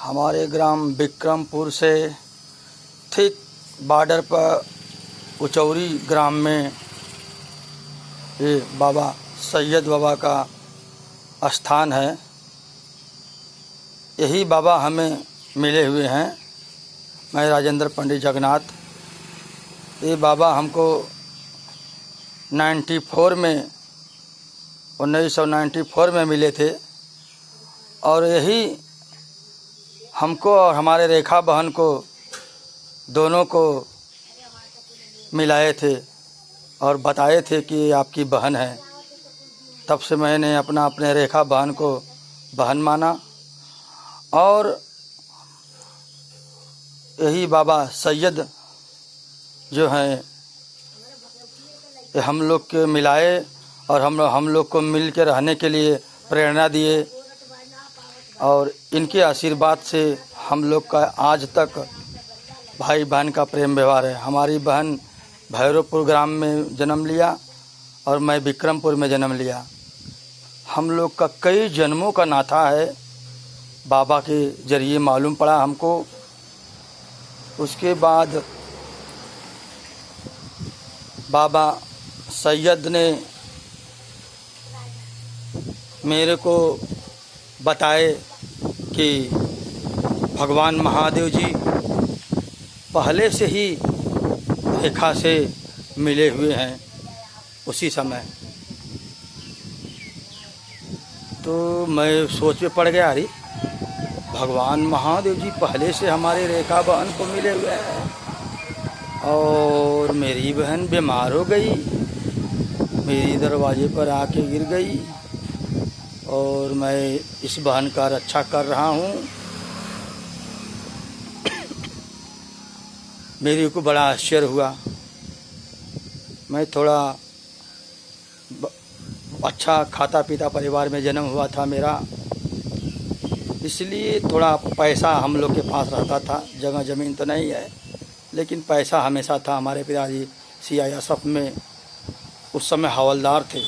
हमारे ग्राम विक्रमपुर से ठीक बॉर्डर पर उचौरी ग्राम में ये बाबा सैयद बाबा का स्थान है। यही बाबा हमें मिले हुए हैं। मैं राजेंद्र पंडित जगन्नाथ। ये बाबा हमको 1994 में मिले थे और यही हमको और हमारे रेखा बहन को दोनों को मिलाए थे और बताए थे कि आपकी बहन है। तब से मैंने अपने रेखा बहन को बहन माना और यही बाबा सैयद जो हैं हम लोग के मिलाए और हम लोग को मिल के रहने के लिए प्रेरणा दिए और इनके आशीर्वाद से हम लोग का आज तक भाई बहन का प्रेम व्यवहार है। हमारी बहन भैरवपुर ग्राम में जन्म लिया और मैं विक्रमपुर में जन्म लिया। हम लोग का कई जन्मों का नाता है, बाबा के जरिए मालूम पड़ा हमको। उसके बाद बाबा सैयद ने मेरे को बताए कि भगवान महादेव जी पहले से ही रेखा से मिले हुए हैं उसी समय। तो मैं सोच में पड़ गया, अरे भगवान महादेव जी पहले से हमारे रेखा बहन को मिले हुए हैं और मेरी बहन बीमार हो गई, मेरी दरवाजे पर आके गिर गई और मैं इस बहन का रक्षा कर रहा हूँ। मेरे को बड़ा आश्चर्य हुआ। मैं थोड़ा अच्छा खाता पीता परिवार में जन्म हुआ था मेरा, इसलिए थोड़ा पैसा हम लोग के पास रहता था। जगह ज़मीन तो नहीं है लेकिन पैसा हमेशा था। हमारे पिताजी CISF में उस समय हवलदार थे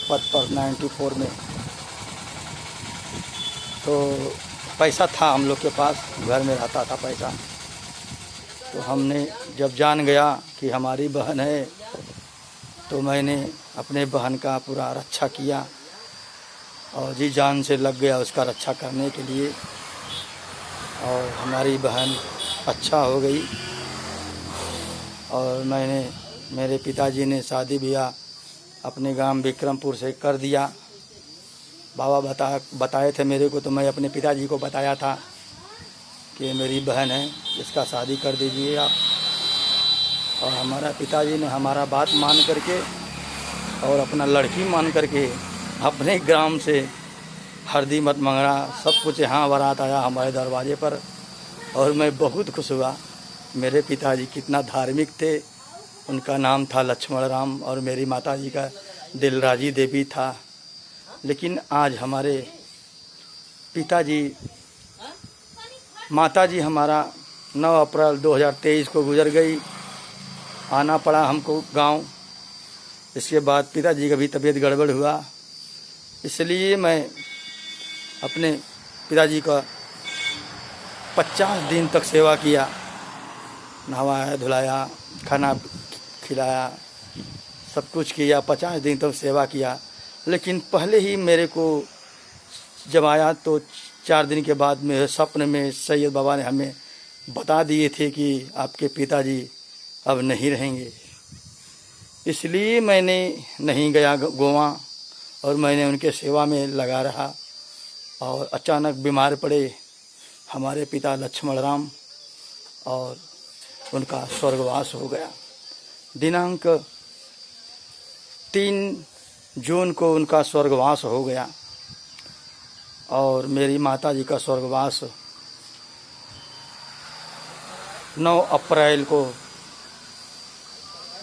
पद पर 94 में, तो पैसा था हम लोग के पास, घर में रहता था पैसा। तो हमने जब जान गया कि हमारी बहन है तो मैंने अपने बहन का पूरा रक्षा किया और जी जान से लग गया उसका रक्षा करने के लिए और हमारी बहन अच्छा हो गई। और मेरे पिताजी ने शादी ब्याह अपने गांव विक्रमपुर से कर दिया। बाबा बताए थे मेरे को, तो मैं अपने पिताजी को बताया था कि मेरी बहन है, इसका शादी कर दीजिए आप। और हमारा पिताजी ने हमारा बात मान करके और अपना लड़की मान करके अपने ग्राम से हरदी मत मंगरा सब कुछ यहाँ बारात आया हमारे दरवाजे पर और मैं बहुत खुश हुआ। मेरे पिताजी कितना धार्मिक थे। उनका नाम था लक्ष्मण राम और मेरी माताजी का दिलराजी देवी था। लेकिन आज हमारे माताजी हमारा 9 अप्रैल 2023 को गुजर गई। आना पड़ा हमको गांव। इसके बाद पिताजी का भी तबीयत गड़बड़ हुआ, इसलिए मैं अपने पिताजी का 50 दिन तक सेवा किया, नहवाया धुलाया, खाना खिलाया, सब कुछ किया। 50 दिन तक सेवा किया। लेकिन पहले ही मेरे को जब आया तो 4 दिन के बाद मेरे सपने में सैयद बाबा ने हमें बता दिए थे कि आपके पिताजी अब नहीं रहेंगे। इसलिए मैंने नहीं गया गोवा और मैंने उनके सेवा में लगा रहा और अचानक बीमार पड़े हमारे पिता लक्ष्मण राम और उनका स्वर्गवास हो गया। दिनांक 3 जून को उनका स्वर्गवास हो गया और मेरी माताजी का स्वर्गवास 9 अप्रैल को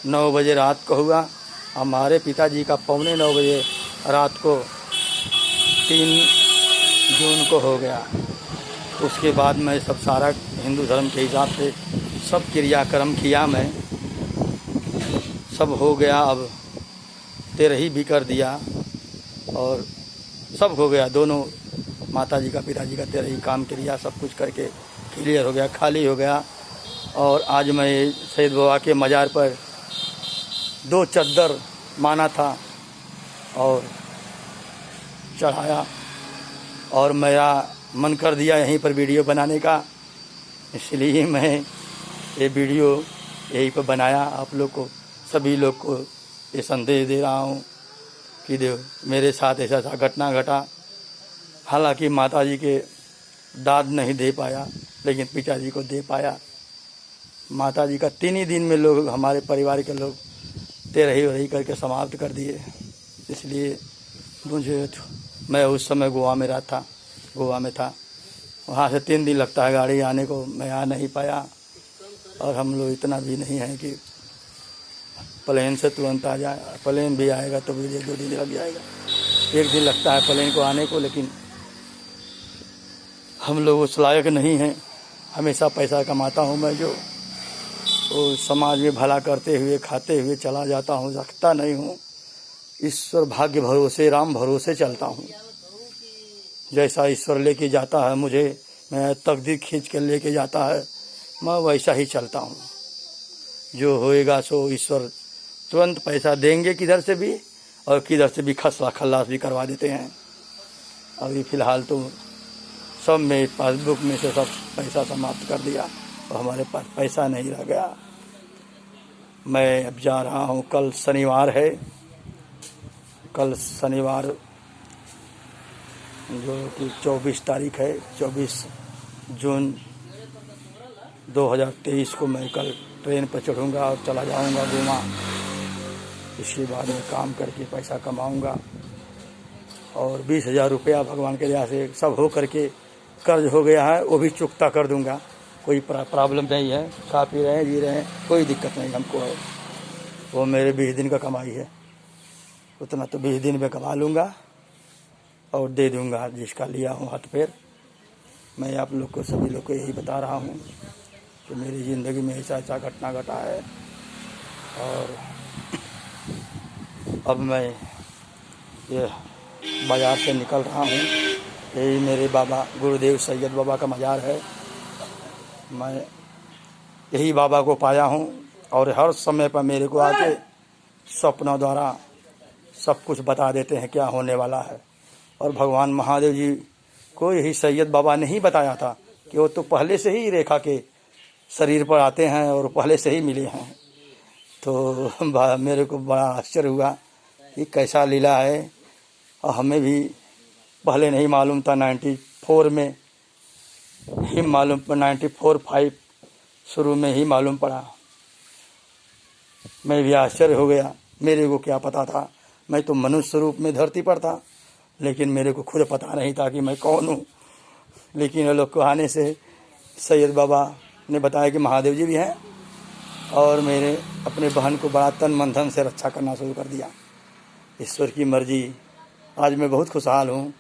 9 बजे रात को हुआ। हमारे पिताजी का 8:45 बजे रात को 3 जून को हो गया। उसके बाद मैं सब सारा हिंदू धर्म के हिसाब से सब क्रियाक्रम किया, मैं सब हो गया। अब तेरही भी कर दिया और सब हो गया। दोनों माताजी का पिताजी का तेरा ही काम किया, सब कुछ करके क्लियर हो गया, खाली हो गया। और आज मैं सैयद बाबा के मज़ार पर 2 चद्दर माना था और चढ़ाया, और मेरा मन कर दिया यहीं पर वीडियो बनाने का, इसलिए मैं ये वीडियो यहीं पर बनाया। आप लोग को, सभी लोग को ये संदेश दे रहा हूँ कि देखो मेरे साथ ऐसा घटना घटा। हालांकि माताजी के दाद नहीं दे पाया, लेकिन पिताजी को दे पाया। माताजी का 3 ही दिन में लोग, हमारे परिवार के लोग तेरही वरही करके समाप्त कर दिए। इसलिए मैं उस समय गोवा में था, वहाँ से 3 दिन लगता है गाड़ी आने को, मैं आ नहीं पाया। और हम लोग इतना भी नहीं है कि प्लेन से तुरंत आ जाए, प्लेन भी आएगा तो भी 1-2 दिन लग जाएगा, 1 दिन लगता है प्लेन को आने को। लेकिन हम लोग उस लायक नहीं हैं। हमेशा पैसा कमाता हूँ मैं, जो तो समाज में भला करते हुए खाते हुए चला जाता हूँ, रखता नहीं हूँ। ईश्वर भाग्य भरोसे, राम भरोसे चलता हूँ। जैसा ईश्वर लेके जाता है मुझे, मैं तकदीर खींच के लेके जाता है, मैं वैसा ही चलता हूँ। जो होएगा सो ईश्वर तुरंत पैसा देंगे किधर से भी, और किधर से भी खल्लास भी करवा देते हैं। अभी फ़िलहाल तो सब में पासबुक में से सब पैसा समाप्त कर दिया, और हमारे पास पैसा नहीं रह गया। मैं अब जा रहा हूँ, कल शनिवार है, कल शनिवार जो कि 24 तारीख है, 24 जून 2023 को मैं कल ट्रेन पर चढ़ूँगा और चला जाऊँगा गोवा। इसके बाद में काम करके पैसा कमाऊँगा, और 20,000 रुपया भगवान के दया से सब हो करके कर्ज हो गया है, वो भी चुकता कर दूँगा। कोई प्रॉब्लम नहीं है, खा पी रहे हैं, जी रहे हैं, कोई दिक्कत नहीं हमको है। वो मेरे 20 दिन का कमाई है, उतना तो 20 दिन में कमा लूँगा और दे दूँगा जिसका लिया हूँ हाथ पैर। मैं आप लोग को, सभी लोग को यही बता रहा हूँ कि मेरी ज़िंदगी में ऐसा घटना घटा है। और अब मैं ये बाज़ार से निकल रहा हूँ। यही मेरे बाबा गुरुदेव सैयद बाबा का मज़ार है। मैं यही बाबा को पाया हूँ, और हर समय पर मेरे को आके सपनों द्वारा सब कुछ बता देते हैं क्या होने वाला है। और भगवान महादेव जी को यही सैयद बाबा ने ही बताया था कि वो तो पहले से ही रेखा के शरीर पर आते हैं और पहले से ही मिले हैं। तो मेरे को बड़ा आश्चर्य हुआ कि कैसा लीला है, और हमें भी पहले नहीं मालूम था। 94 में ही मालूम, 94-5 शुरू में ही मालूम पड़ा। मैं भी आश्चर्य हो गया, मेरे को क्या पता था। मैं तो मनुष्य रूप में धरती पर था, लेकिन मेरे को खुद पता नहीं था कि मैं कौन हूँ। लेकिन ये लोग को आने से सैयद बाबा ने बताया कि महादेव जी भी हैं, और मेरे अपने बहन को बड़ा तन मन धन से रक्षा करना शुरू कर दिया। ईश्वर की मर्जी, आज मैं बहुत खुशहाल हूँ।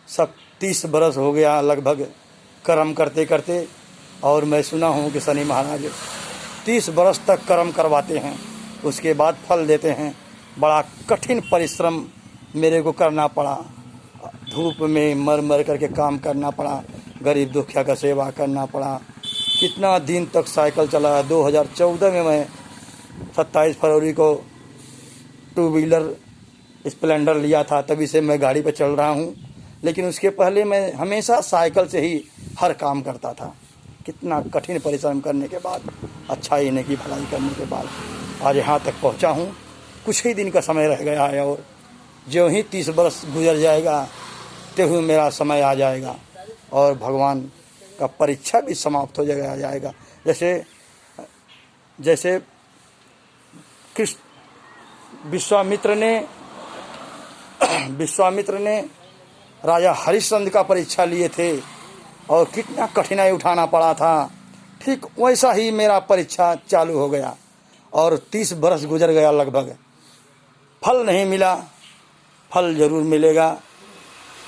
सब 30 बरस हो गया लगभग कर्म करते करते, और मैं सुना हूँ कि शनि महाराज 30 बरस तक कर्म करवाते हैं, उसके बाद फल देते हैं। बड़ा कठिन परिश्रम मेरे को करना पड़ा, धूप में मर मर करके काम करना पड़ा, गरीब दुखिया का सेवा करना पड़ा। कितना दिन तक साइकिल चला। 2014 में मैं 27 फरवरी को 2 व्हीलर स्प्लेंडर लिया था, तभी से मैं गाड़ी पर चल रहा हूँ। लेकिन उसके पहले मैं हमेशा साइकिल से ही हर काम करता था। कितना कठिन परिश्रम करने के बाद, अच्छाई ने की भलाई करने के बाद आज यहाँ तक पहुँचा हूँ। कुछ ही दिन का समय रह गया है, और जो ही 30 बरस गुजर जाएगा त्यों मेरा समय आ जाएगा, और भगवान का परीक्षा भी समाप्त हो जाएगा। जैसे कृष्ण विश्वामित्र ने राजा हरिश्चंद्र का परीक्षा लिए थे, और कितना कठिनाई उठाना पड़ा था। ठीक वैसा ही मेरा परीक्षा चालू हो गया, और 30 बरस गुजर गया लगभग। फल नहीं मिला, फल जरूर मिलेगा,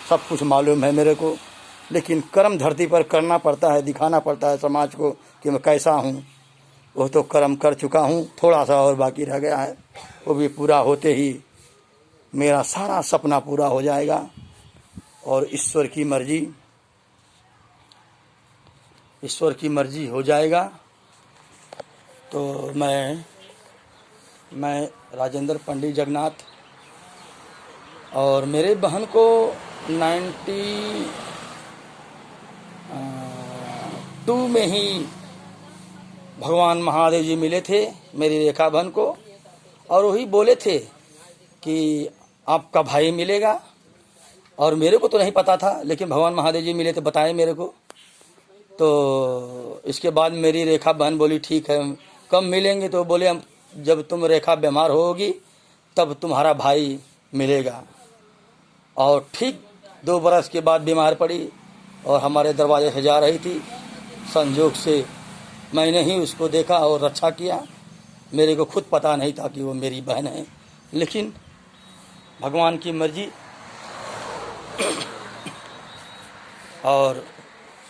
सब कुछ मालूम है मेरे को। लेकिन कर्म धरती पर करना पड़ता है, दिखाना पड़ता है समाज को कि मैं कैसा हूँ। वो तो कर्म कर चुका हूँ, थोड़ा सा और बाकी रह गया है। वो भी पूरा होते ही मेरा सारा सपना पूरा हो जाएगा। और ईश्वर की मर्जी हो जाएगा। तो मैं राजेंद्र पंडित जगन्नाथ और मेरे बहन को 92 में ही भगवान महादेव जी मिले थे मेरी रेखा बहन को, और वही बोले थे कि आपका भाई मिलेगा। और मेरे को तो नहीं पता था, लेकिन भगवान महादेव जी मिले थे, बताए मेरे को। तो इसके बाद मेरी रेखा बहन बोली ठीक है, कब मिलेंगे? तो बोले हम जब तुम रेखा बीमार होगी तब तुम्हारा भाई मिलेगा। और ठीक 2 बरस के बाद बीमार पड़ी और हमारे दरवाजे से जा रही थी। संजोग से मैंने ही उसको देखा और रक्षा किया। मेरे को खुद पता नहीं था कि वो मेरी बहन है, लेकिन भगवान की मर्जी और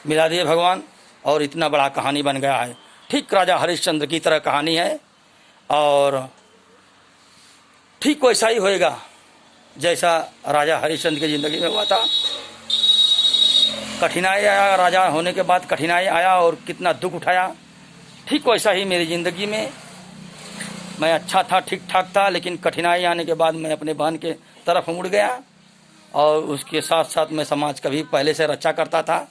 मिला दिए भगवान। और इतना बड़ा कहानी बन गया है, ठीक राजा हरिश्चंद्र की तरह कहानी है। और ठीक वैसा ही होएगा जैसा राजा हरिश्चंद्र की ज़िंदगी में हुआ था। कठिनाई आया, राजा होने के बाद कठिनाई आया और कितना दुख उठाया, ठीक वैसा ही मेरी ज़िंदगी में। मैं अच्छा था, ठीक ठाक था, लेकिन कठिनाई आने के बाद मैं अपने बहन के तरफ मुड़ गया। और उसके साथ साथ मैं समाज का भी पहले से रक्षा करता था।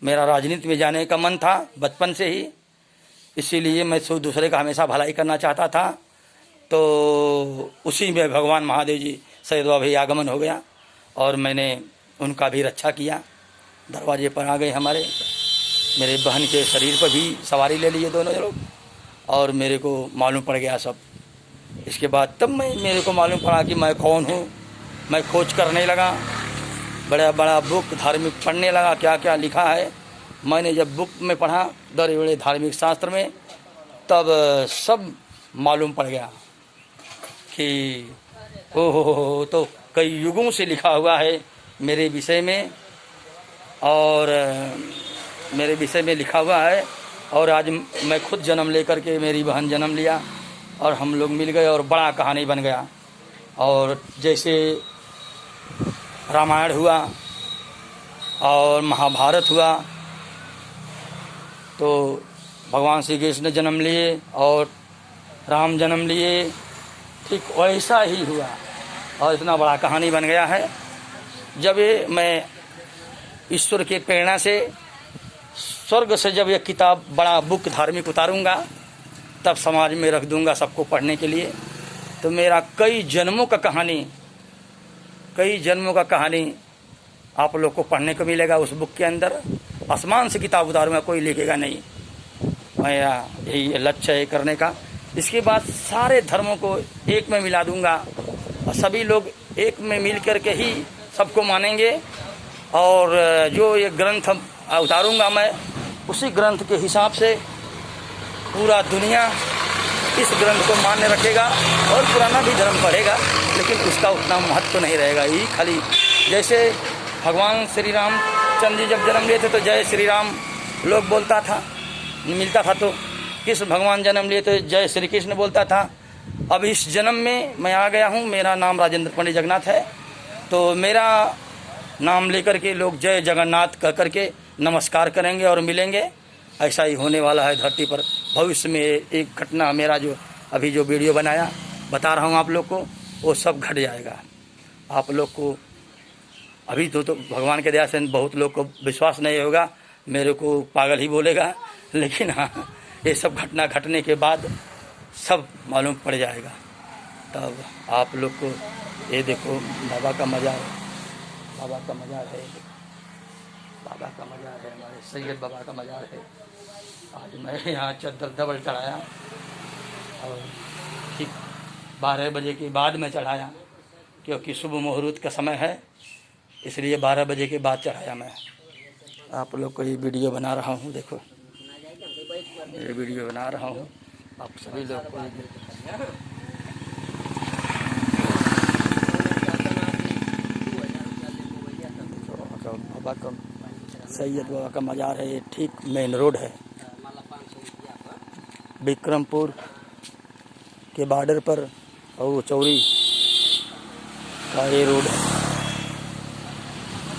मेरा राजनीति में जाने का मन था बचपन से ही, इसीलिए मैं दूसरे का हमेशा भलाई करना चाहता था। तो उसी में भगवान महादेव जी सैदवा भी आगमन हो गया और मैंने उनका भी रक्षा किया। दरवाजे पर आ गए हमारे, मेरे बहन के शरीर पर भी सवारी ले लिए दोनों लोग, और मेरे को मालूम पड़ गया सब। इसके बाद तब मेरे को मालूम पड़ा कि मैं कौन हूँ। मैं खोज करने लगा, बड़ा बड़ा बुक धार्मिक पढ़ने लगा, क्या क्या लिखा है। मैंने जब बुक में पढ़ा बड़े बड़े धार्मिक शास्त्र में, तब सब मालूम पड़ गया कि ओहो, तो कई युगों से लिखा हुआ है मेरे विषय में, और मेरे विषय में लिखा हुआ है। और आज मैं खुद जन्म लेकर के, मेरी बहन जन्म लिया और हम लोग मिल गए और बड़ा कहानी बन गया। और जैसे रामायण हुआ और महाभारत हुआ, तो भगवान श्री कृष्ण जन्म लिए और राम जन्म लिए, ठीक वैसा ही हुआ और इतना बड़ा कहानी बन गया है। जब ये मैं ईश्वर की प्रेरणा से स्वर्ग से जब ये किताब बड़ा बुक धार्मिक उतारूंगा, तब समाज में रख दूंगा सबको पढ़ने के लिए। तो मेरा कई जन्मों का कहानी आप लोग को पढ़ने को मिलेगा उस बुक के अंदर। आसमान से किताब उतारूंगा, कोई लिखेगा नहीं। मेरा यही लक्ष्य है करने का। इसके बाद सारे धर्मों को एक में मिला दूंगा और सभी लोग एक में मिल करके ही सबको मानेंगे। और जो ये ग्रंथ उतारूंगा मैं, उसी ग्रंथ के हिसाब से पूरा दुनिया इस ग्रंथ को मान्य रखेगा और पुराना भी धर्म पढ़ेगा, लेकिन उसका उतना महत्व नहीं रहेगा। यही खाली जैसे भगवान श्री रामचंद्र जी जब जन्म लिए थे तो जय श्री राम लोग बोलता था, मिलता था। तो कृष्ण भगवान जन्म लिए तो जय श्री कृष्ण बोलता था। अब इस जन्म में मैं आ गया हूँ, मेरा नाम राजेंद्र पंडित जगन्नाथ है, तो मेरा नाम लेकर के लोग जय जगन्नाथ कह करके नमस्कार करेंगे और मिलेंगे। ऐसा ही होने वाला है धरती पर। भविष्य में एक घटना, मेरा जो अभी जो वीडियो बनाया बता रहा हूँ आप लोग को, वो सब घट जाएगा। आप लोग को अभी तो भगवान के दया से बहुत लोग को विश्वास नहीं होगा, मेरे को पागल ही बोलेगा, लेकिन हाँ, ये सब घटना घटने के बाद सब मालूम पड़ जाएगा। तब आप लोग को ये देखो, बाबा का मज़ार है, बाबा का मज़ार है, बाबा का मज़ार है, हमारे सैयद बाबा का मज़ार है। आज मैं यहाँ चद्दर डबल चढ़ाया और ठीक 12 बजे के बाद में चढ़ाया, क्योंकि शुभ मुहूर्त का समय है, इसलिए 12 बजे के बाद चढ़ाया मैं। आप लोग को ये वीडियो बना रहा हूँ, देखो ये वीडियो बना रहा हूँ आप सभी लोग को। बाबा का सैयद बाबा का मज़ार है, ये ठीक मेन रोड है, विक्रमपुर के बॉर्डर पर, और चौरी का ये रोड है।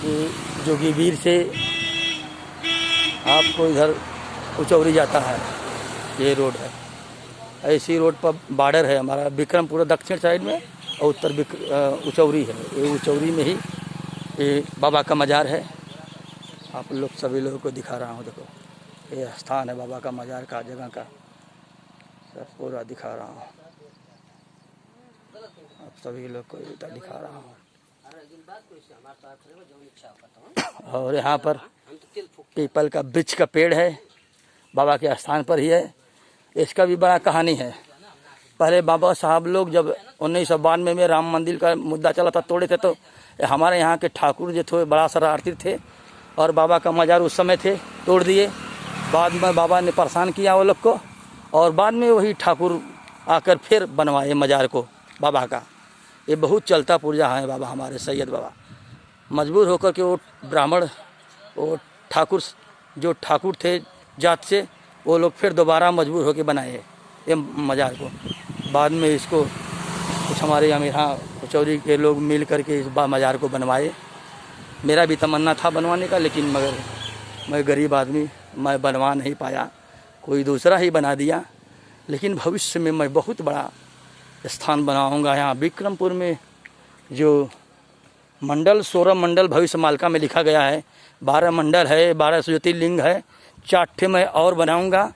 ये जोगीवीर से आपको इधर उचौरी जाता है, ये रोड है। ऐसी रोड पर बॉर्डर है हमारा विक्रमपुर दक्षिण साइड में और उत्तर उचौरी है। ये उचौरी में ही ये बाबा का मज़ार है। आप लोग सभी लोगों को दिखा रहा हूँ, देखो ये स्थान है बाबा का मज़ार का, जगह का सब पूरा दिखा रहा हूँ, आप सभी लोग को दिखा रहा हूँ। और यहाँ पर पीपल का वृक्ष का पेड़ है, बाबा के स्थान पर ही है। इसका भी बड़ा कहानी है। पहले बाबा साहब लोग जब 1992 में राम मंदिर का मुद्दा चला था, तोड़े थे, तो हमारे यहाँ के ठाकुर जो थे बड़ा शरारती थे और बाबा का मज़ार उस समय थे, तोड़ दिए। बाद में बाबा ने परेशान किया वो लोग को और बाद में वही ठाकुर आकर फिर बनवाए मज़ार को बाबा का। ये बहुत चलता पुर्जा है बाबा हमारे सैयद बाबा। मजबूर होकर के वो ब्राह्मण, वो ठाकुर जो ठाकुर थे जात से, वो लोग फिर दोबारा मजबूर होकर बनाए ये मज़ार को। बाद में इसको कुछ हमारे यहाँ उचौरी के लोग मिल करके इस मज़ार को बनवाए। मेरा भी तमन्ना था बनवाने का, लेकिन मगर मैं गरीब आदमी, मैं बनवा नहीं पाया, कोई दूसरा ही बना दिया। लेकिन भविष्य में मैं बहुत बड़ा स्थान बनाऊंगा। यहाँ विक्रमपुर में जो मंडल 16 मंडल भविष्य मालिका में लिखा गया है, 12 मंडल है, 12 ज्योतिर्लिंग है, 4 ठे मैं और बनाऊंगा।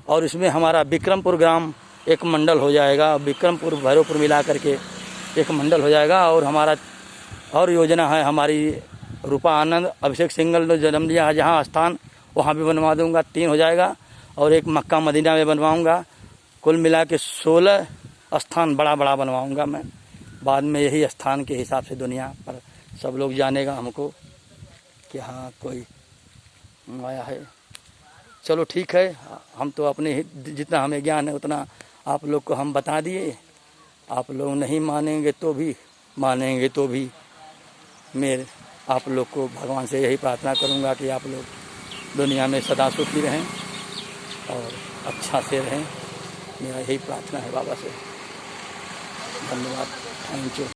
और इसमें हमारा विक्रमपुर ग्राम एक मंडल हो जाएगा, विक्रमपुर भैरवपुर मिला करके एक मंडल हो जाएगा। और हमारा और योजना है हमारी, रूपा आनंद अभिषेक सिंगल ने जन्म लिया है जहाँ स्थान, वहाँ भी बनवा दूंगा, 3 हो जाएगा। और एक मक्का मदीना में बनवाऊंगा। कुल मिला के 16 स्थान बड़ा बड़ा बनवाऊंगा मैं। बाद में यही स्थान के हिसाब से दुनिया पर सब लोग जानेगा हमको कि हाँ कोई आया है। चलो ठीक है, हम तो अपने जितना हमें ज्ञान है उतना आप लोग को हम बता दिए। आप लोग नहीं मानेंगे तो भी, मानेंगे तो भी, मेरे आप लोग को भगवान से यही प्रार्थना करूंगा कि आप लोग दुनिया में सदा सुखी रहें और अच्छा से रहें। मेरा यही प्रार्थना है बाबा से। धन्यवाद, थैंक यू।